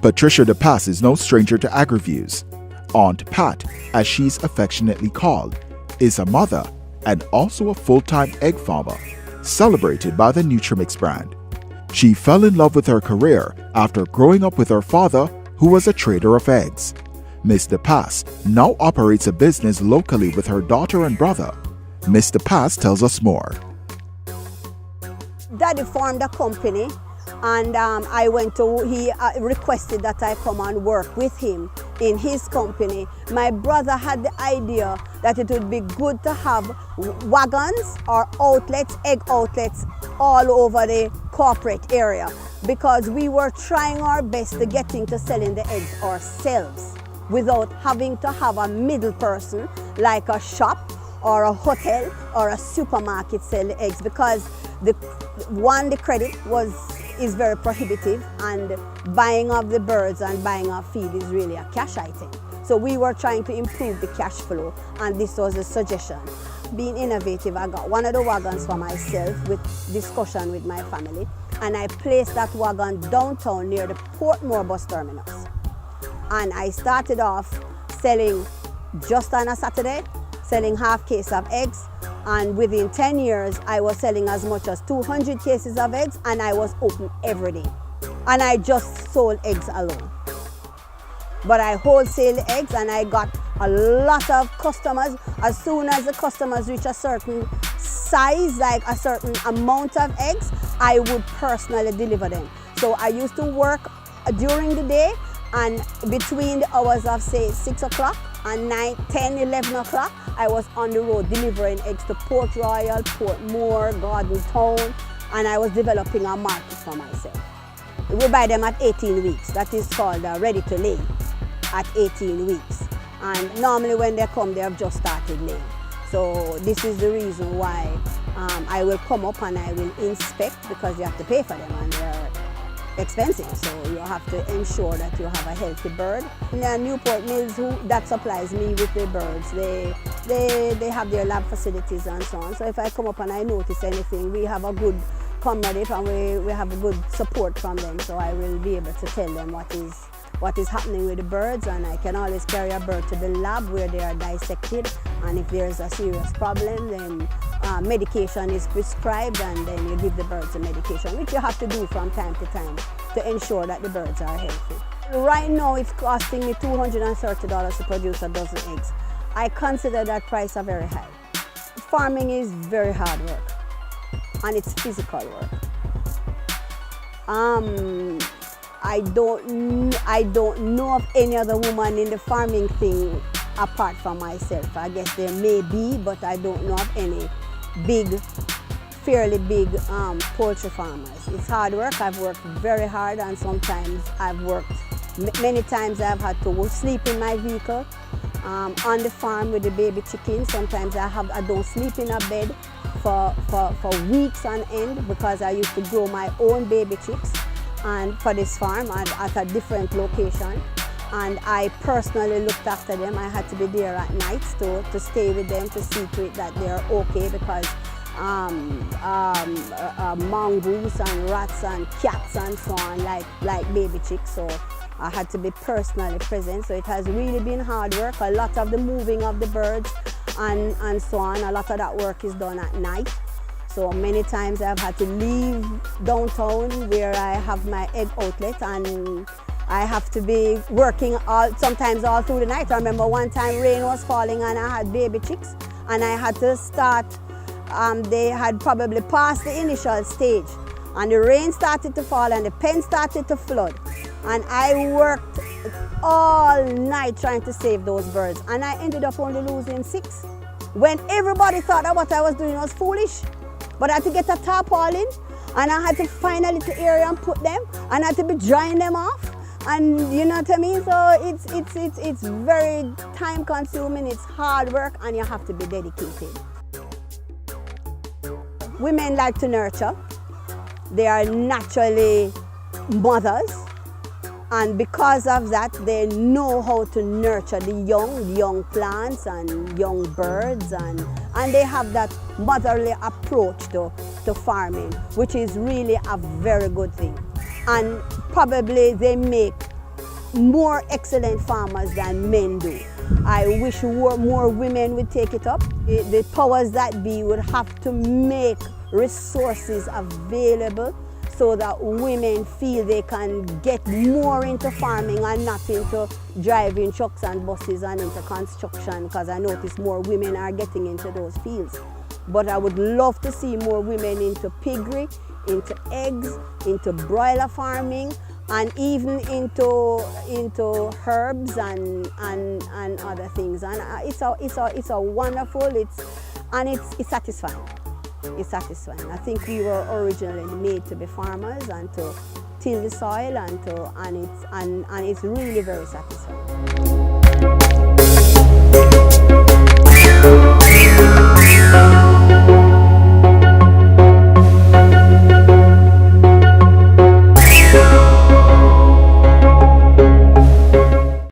Patricia Depass is no stranger to Agriviews. Aunt Pat, as she's affectionately called, is a mother and also a full-time egg farmer, celebrated by the Nutrimix brand. She fell in love with her career after growing up with her father, who was a trader of eggs. Miss Depass now operates a business locally with her daughter and brother. Miss Depass tells us more. Daddy formed a company, and he requested that I come and work with him in his company. My brother had the idea that it would be good to have wagons or outlets, egg outlets, all over the corporate area, because we were trying our best to get into selling the eggs ourselves without having to have a middle person like a shop or a hotel or a supermarket sell the eggs, because the credit is very prohibitive, and buying of the birds and buying of feed is really a cash item. So we were trying to improve the cash flow, and this was a suggestion. Being innovative, I got one of the wagons for myself with discussion with my family, and I placed that wagon downtown near the Portmore bus terminus. And I started off selling just on a Saturday, selling half case of eggs, and within 10 years I was selling as much as 200 cases of eggs, and I was open every day. And I just sold eggs alone. But I wholesale the eggs, and I got a lot of customers. As soon as the customers reach a certain size, like a certain amount of eggs, I would personally deliver them. So I used to work during the day, and between the hours of say 6 o'clock and 9, 10, 11 o'clock, I was on the road delivering eggs to Port Royal, Portmore, Garden Town, and I was developing a market for myself. We buy them at 18 weeks. That is called ready to lay at 18 weeks. And normally when they come, they have just started laying. So this is the reason why I will come up and I will inspect, because you have to pay for them and they're expensive. So you have to ensure that you have a healthy bird. Newport Mills, that supplies me with the birds, they have their lab facilities and so on. So if I come up and I notice anything, we have a good camaraderie and we have a good support from them. So I will be able to tell them what is happening with the birds, and I can always carry a bird to the lab where they are dissected, and if there's a serious problem, then medication is prescribed, and then you give the birds the medication, which you have to do from time to time to ensure that the birds are healthy. Right now it's costing me $230 to produce a dozen eggs. I consider that price a very high. Farming is very hard work, and it's physical work. I don't know of any other woman in the farming thing apart from myself. I guess there may be, but I don't know of any fairly big poultry farmers. It's hard work. I've worked very hard, and sometimes many times I've had to sleep in my vehicle on the farm with the baby chickens. Sometimes I don't sleep in a bed for weeks on end, because I used to grow my own baby chicks and for this farm at a different location, and I personally looked after them. I had to be there at night to stay with them, to see to it that they're okay, because mongoose and rats and cats and so on like baby chicks, so I had to be personally present. So it has really been hard work. A lot of the moving of the birds and so on, a lot of that work is done at night. So many times I've had to leave downtown where I have my egg outlet, and I have to be working sometimes all through the night. I remember one time rain was falling and I had baby chicks, and I had to start, they had probably passed the initial stage, and the rain started to fall and the pen started to flood. And I worked all night trying to save those birds, and I ended up only losing 6. When everybody thought that what I was doing was foolish. But I had to get a tarpaulin, and I had to find a little area and put them, and I had to be drying them off, and you know what I mean? So it's very time consuming, it's hard work, and you have to be dedicated. Women like to nurture. They are naturally mothers, and because of that, they know how to nurture the young plants and young birds, and they have that motherly approach to farming, which is really a very good thing. And probably they make more excellent farmers than men do. I wish more women would take it up. The powers that be would have to make resources available so that women feel they can get more into farming and not into driving trucks and buses and into construction, because I notice more women are getting into those fields. But I would love to see more women into piggery, into eggs, into broiler farming, and even into herbs and other things. And it's a wonderful, it's satisfying. It's satisfying. I think we were originally made to be farmers and to till the soil, and it's really very satisfying.